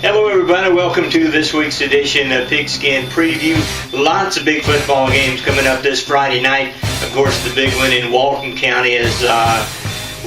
Hello everybody, welcome to this week's edition of Pigskin Preview. Lots of big football games coming up this Friday night. Of course, the big one in Walton County is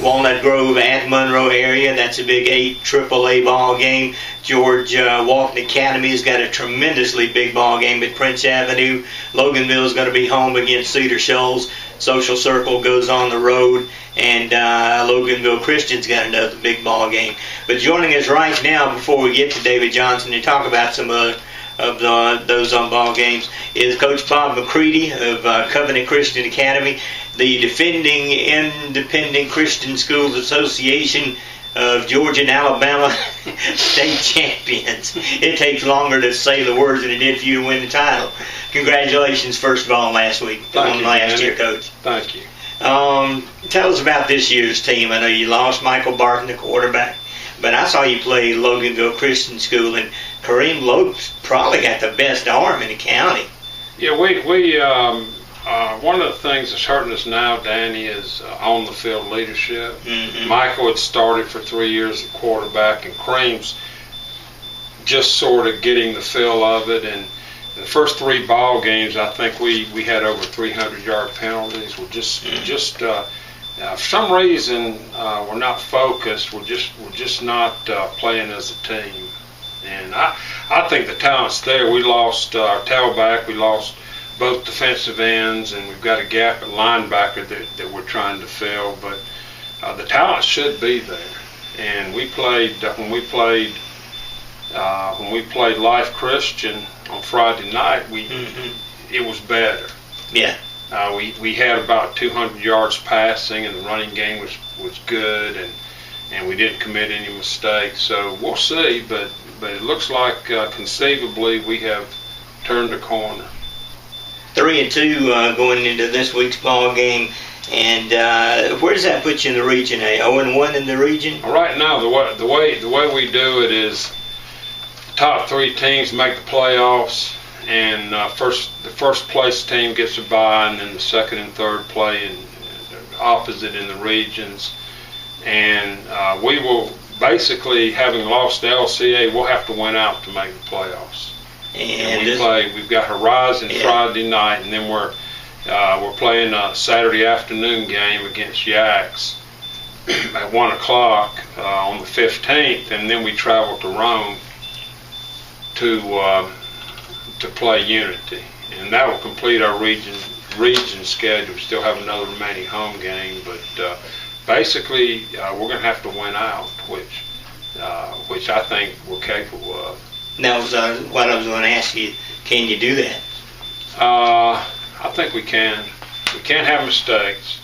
Walnut Grove at Monroe area. That's a big 8 AAA ball game. George Walton Academy has got a tremendously big ball game at Prince Avenue. Loganville is going to be home against Cedar Shoals. Social Circle goes on the road, and Loganville Christian's got another big ball game. But joining us right now, before we get to David Johnson to talk about some of those ball games, is Coach Bob McCready of Covenant Christian Academy, the defending Independent Christian Schools Association of Georgia and Alabama state champions. It takes longer to say the words than it did for you to win the title. Congratulations, first of all, last year, Coach. Thank you. Tell us about this year's team. I know you lost Michael Barton, the quarterback, but I saw you play Loganville Christian School, and Kareem Lope's probably got the best arm in the county. Yeah, we one of the things that's hurting us now, Danny, is on the field leadership. Mm-hmm. Michael had started for 3 years at quarterback, and Kareem's just sort of getting the feel of it. And the first 3 ball games, I think we had over 300-yard penalties. We're for some reason we're not focused. We're just not playing as a team. And I think the talent's there. We lost our tailback. We lost both defensive ends, and we've got a gap at linebacker that we're trying to fill. But the talent should be there. And we played when we played Life Christian on Friday night. It was better. Yeah. We had about 200 yards passing, and the running game was good, and we didn't commit any mistakes. So we'll see, but it looks like conceivably we have turned a corner. 3-2 going into this week's ball game, and where does that put you in the region? 0-1 in the region? Right now, the way we do it is top 3 teams make the playoffs, and the first place team gets a bye, and then the second and third play in opposite in the regions. And we will basically, having lost the LCA, we'll have to win out to make the playoffs. And we've got Horizon Friday night, and then we're playing a Saturday afternoon game against Yaks at 1 o'clock on the 15th, and then we travel to Rome to play Unity, and that will complete our region schedule. We still have another remaining home game, but basically we're going to have to win out, which I think we're capable of. Now, what I was going to ask you, can you do that? I think we can. We can't have mistakes.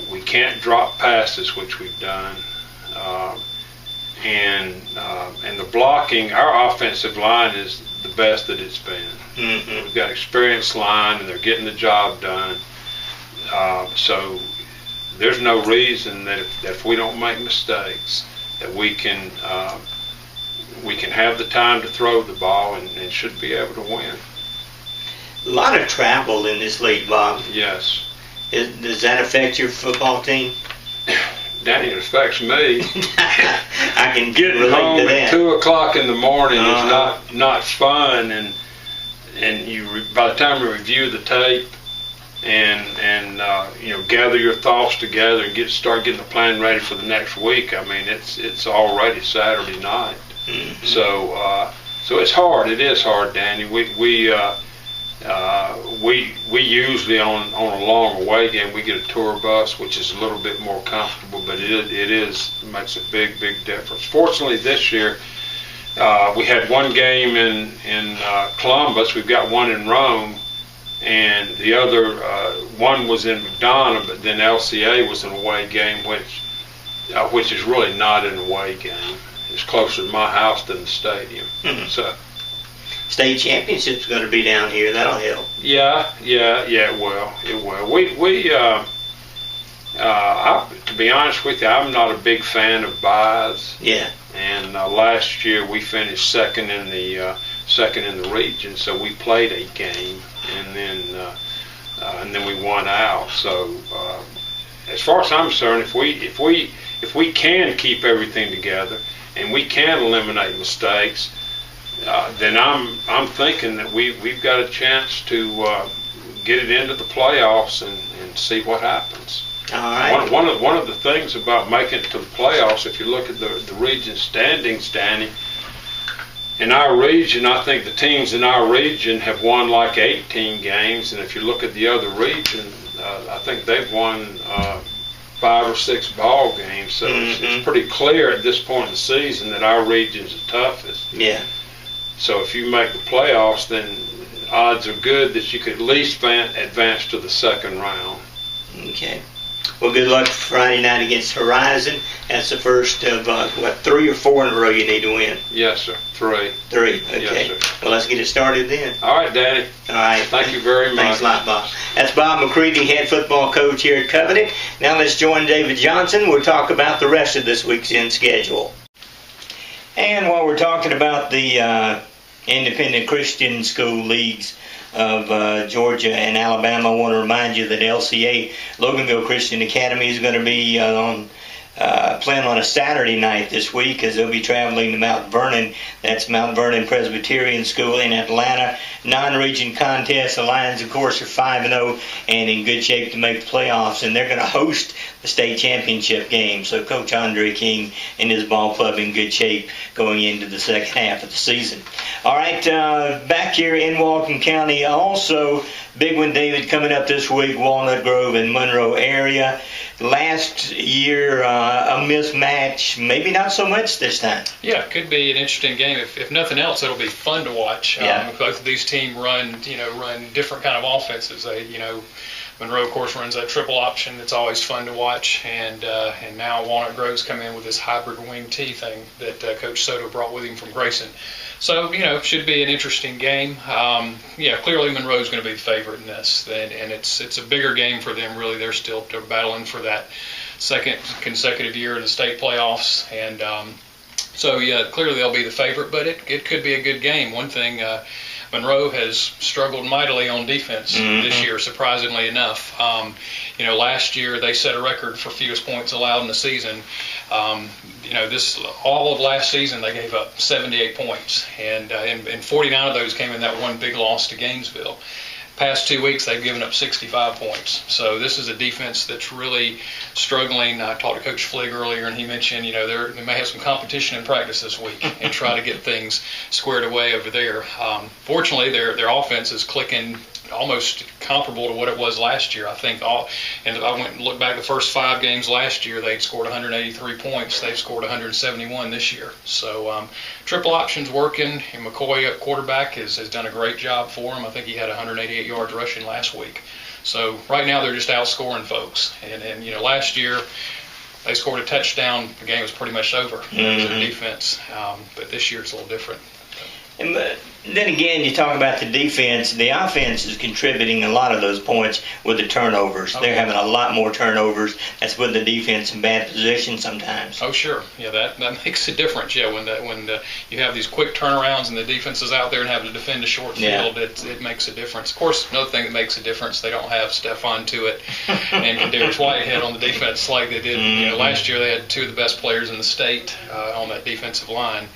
We can't drop passes, which we've done. And the blocking, our offensive line is the best that it's been. Mm-hmm. We've got experienced line, and they're getting the job done. So there's no reason that if we don't make mistakes, that we can have the time to throw the ball and should be able to win. A lot of travel in this league, Bob. Yes. Does that affect your football team? Danny, it affects me. I can Getting relate home to that. at 2 o'clock in the morning is not fun, and by the time you review the tape and gather your thoughts together and start getting the plan ready for the next week, I mean it's already Saturday night. Mm-hmm. So it's hard. It is hard, Danny. We usually on a long away game we get a tour bus, which is a little bit more comfortable, but it makes a big difference. Fortunately, this year we had one game in Columbus. We've got one in Rome, and the other one was in McDonough. But then LCA was an away game, which is really not an away game. It's closer to my house than the stadium. Mm-hmm. So. State championship's going to be down here. That'll help. Yeah, it will. To be honest with you, I'm not a big fan of byes. Yeah. And last year we finished second in the region, so we played a game, and then we won out. So as far as I'm concerned, if if we can keep everything together and we can eliminate mistakes, then I'm thinking that we've got a chance to get it into the playoffs and see what happens. All right. One of the things about making it to the playoffs, if you look at the region standings, Danny, in our region, I think the teams in our region have won like 18 games, and if you look at the other region, I think they've won 5 or 6 ball games. So it's pretty clear at this point in the season that our region's the toughest. Yeah. So if you make the playoffs, then odds are good that you could at least advance to the second round. Okay. Well, good luck Friday night against Horizon. That's the first of, 3 or 4 in a row you need to win? Yes, sir. 3. 3, okay. Yes, sir. Well, let's get it started then. All right, Danny. All right. Thank you very much. Thanks a lot, Bob. That's Bob McCready, head football coach here at Covenant. Now let's join David Johnson. We'll talk about the rest of this week's end schedule. And while we're talking about the independent Christian school leagues of Georgia and Alabama, I want to remind you that LCA, Loganville Christian Academy, is going to be playing on a Saturday night this week, as they'll be traveling to Mount Vernon. That's Mount Vernon Presbyterian School in Atlanta. Non-region contest. The Lions, of course, are 5-0 and in good shape to make the playoffs, and they're going to host the state championship game. So Coach Andre King and his ball club in good shape going into the second half of the season. All right, back here in Walton County, also big one, David, coming up this week, Walnut Grove and Monroe area. Last year, a mismatch, maybe not so much this time. Yeah, it could be an interesting game. If nothing else, it'll be fun to watch. Yeah. Both of these teams run different kind of offenses. Monroe, of course, runs that triple option that's always fun to watch, and now Walnut Grove's come in with this hybrid wing T thing that Coach Soto brought with him from Grayson. So, should be an interesting game. Clearly Monroe's going to be the favorite in this, and it's a bigger game for them, really. They're battling for that second consecutive year in the state playoffs, and clearly they'll be the favorite, but it could be a good game. One thing, Monroe has struggled mightily on defense this year, surprisingly enough. Last year they set a record for fewest points allowed in the season. All of last season they gave up 78 points, and 49 of those came in that one big loss to Gainesville. Past 2 weeks they've given up 65 points. So this is a defense that's really struggling. I talked to Coach Fligg earlier, and he mentioned they may have some competition in practice this week and try to get things squared away over there. Fortunately, their offense is clicking almost comparable to what it was last year. I think and I went and looked back the first 5 games last year, they'd scored 183 points. They've scored 171 this year. So triple option's working, and McCoy at quarterback has done a great job for him. I think he had 188 yards rushing last week. So right now they're just outscoring folks. And last year they scored a touchdown, the game was pretty much over. Their defense. But this year it's a little different. But then again, you talk about the defense. The offense is contributing a lot of those points with the turnovers. Okay. They're having a lot more turnovers. That's putting the defense in bad position sometimes. Oh, sure. Yeah, that makes a difference. Yeah, when you have these quick turnarounds and the defense is out there and having to defend a short field, it makes a difference. Of course, another thing that makes a difference, they don't have Stephon Tuitt and Darius Whitehead on the defense like they did. Last year they had 2 of the best players in the state on that defensive line.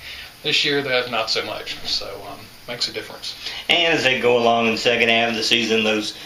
This year, that's not so much, so makes a difference. And as they go along in the second half of the season, those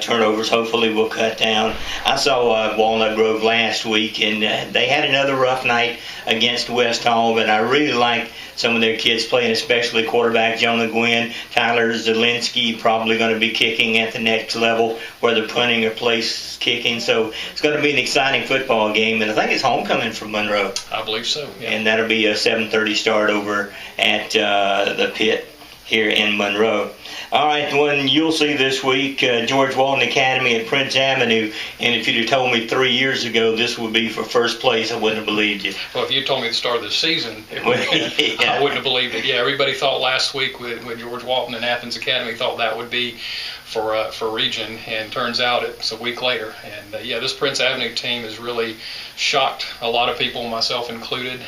turnovers hopefully will cut down. I saw Walnut Grove last week, and they had another rough night against West Hall, but I really like some of their kids playing, especially quarterback Jonah Gwynn. Tyler Zielinski probably going to be kicking at the next level, whether punting or place kicking. So it's going to be an exciting football game, and I think it's homecoming for Monroe. I believe so, yeah. And that'll be a 7:30 start over at the pit here in Monroe. All right, the one you'll see this week, George Walton Academy at Prince Avenue. And if you'd have told me 3 years ago this would be for first place, I wouldn't have believed you. Well, if you told me at the start of the season, I wouldn't have believed it. Yeah, everybody thought last week when George Walton and Athens Academy thought that would be for region, and turns out it's a week later. And this Prince Avenue team has really shocked a lot of people, myself included.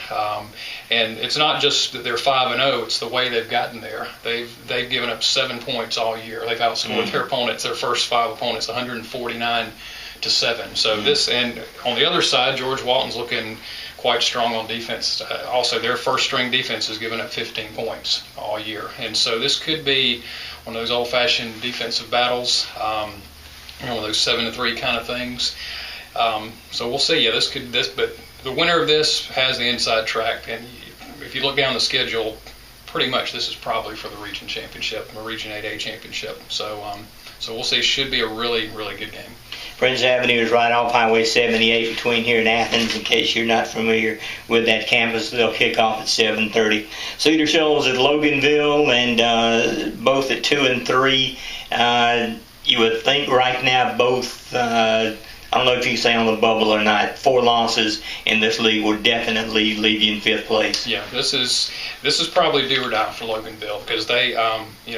And it's not just that they're 5-0; it's the way they've gotten there. They've given up 7 points all year. They've outscored their opponents, their first 5 opponents, 149 7. So this, and on the other side, George Walton's looking quite strong on defense. Also, their first string defense has given up 15 points all year, and so this could be one of those old-fashioned defensive battles, one of those 7-3 kind of things. So we'll see. Yeah, but the winner of this has the inside track, and if you look down the schedule, pretty much this is probably for the region championship, the Region 8A championship. So we'll see. Should be a really, really good game. Prince Avenue is right off Highway 78 between here and Athens. In case you're not familiar with that campus, they'll kick off at 7:30. Cedar Shoals at Loganville, and both at 2 and 3. You would think right now both. I don't know if you say on the bubble or not. 4 losses in this league will definitely leave you in 5th place. Yeah, this is probably do or die for Loganville, because they,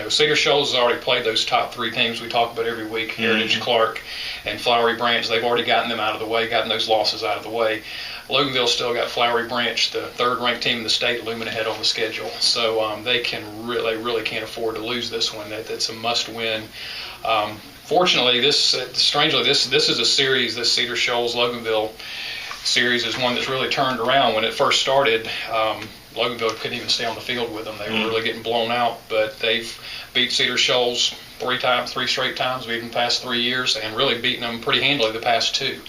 Cedar Shoals has already played those top 3 teams we talk about every week, Heritage, Clark, and Flowery Branch. They've already gotten them out of the way, gotten those losses out of the way. Loganville still got Flowery Branch, the 3rd-ranked team in the state, looming ahead on the schedule. So they really can't afford to lose this one. It's a must-win. Fortunately, strangely, this is a series. This Cedar Shoals Loganville series is one that's really turned around. When it first started, Loganville couldn't even stay on the field with them. They were really getting blown out. But they've beat Cedar Shoals 3 straight times, beaten the past 3 years, and really beaten them pretty handily the past 2.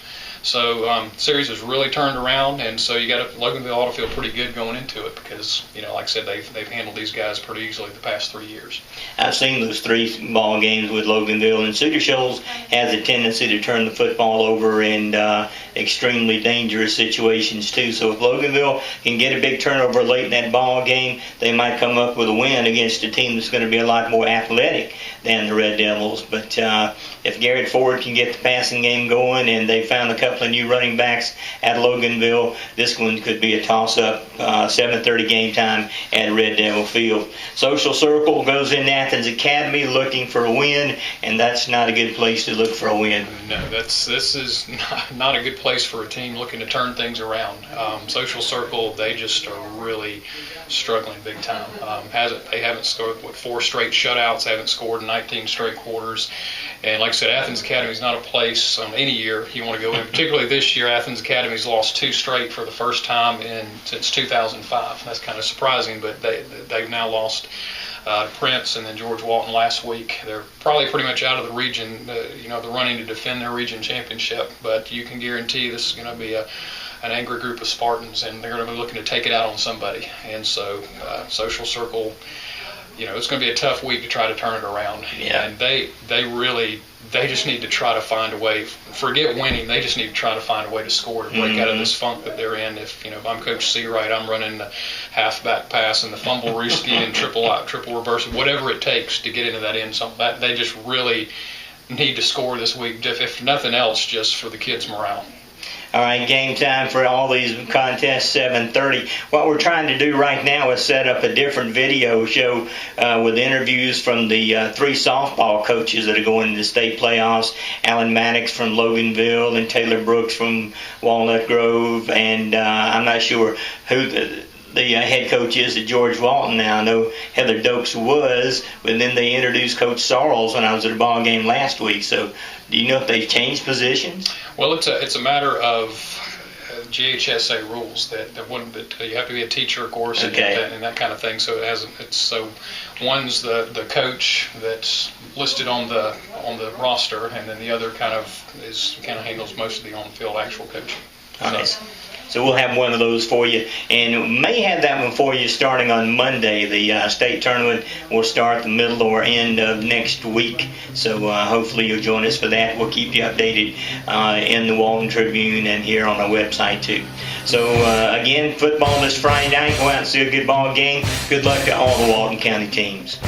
So series has really turned around, and so Loganville ought to feel pretty good going into it, because like I said, they've handled these guys pretty easily the past 3 years. I've seen those 3 ball games with Loganville, and Cedar Shoals has a tendency to turn the football over in extremely dangerous situations too. So if Loganville can get a big turnover late in that ball game, they might come up with a win against a team that's going to be a lot more athletic than the Red Devils. But if Garrett Ford can get the passing game going, and they found a couple of new running backs at Loganville, this one could be a toss-up. 7:30 game time at Red Devil Field. Social Circle goes in Athens Academy looking for a win, and that's not a good place to look for a win. No, this is not a good place for a team looking to turn things around. Social Circle, they just are really struggling big time. They haven't scored 4 straight shutouts, haven't scored in 19 straight quarters. And like I said, Athens Academy is not a place any year you want to go in. Particularly this year, Athens Academy's lost 2 straight for the first time since 2005. That's kind of surprising, but they've now lost Prince and then George Walton last week. They're probably pretty much out of the region, the running to defend their region championship. But you can guarantee this is going to be an angry group of Spartans, and they're going to be looking to take it out on somebody. And so Social Circle, it's going to be a tough week to try to turn it around. Yeah. And they just need to try to find a way. Forget winning. They just need to try to find a way to score, to break out of this funk that they're in. If I'm Coach Seawright, I'm running the halfback pass and the fumble rooski and triple reverse, whatever it takes to get into that end zone. They just really need to score this week, if nothing else, just for the kids' morale. All right, game time for all these contests, 7:30. What we're trying to do right now is set up a different video show with interviews from the 3 softball coaches that are going to the state playoffs. Alan Maddox from Loganville and Taylor Brooks from Walnut Grove, and I'm not sure who the head coach is at George Walton now. I know Heather Dokes was, but then they introduced Coach Sarles when I was at a ball game last week. So do you know if they've changed positions? Well, it's a matter of GHSA rules that you have to be a teacher, of course, and that kind of thing. So one's the coach that's listed on the roster, and then the other kind of handles most of the on-field actual coaching. Nice. So we'll have one of those for you, and may have that one for you starting on Monday. The state tournament will start the middle or end of next week, so hopefully you'll join us for that. We'll keep you updated in the Walton Tribune and here on our website too. So again, football this Friday night. Go out and see a good ball game. Good luck to all the Walton County teams.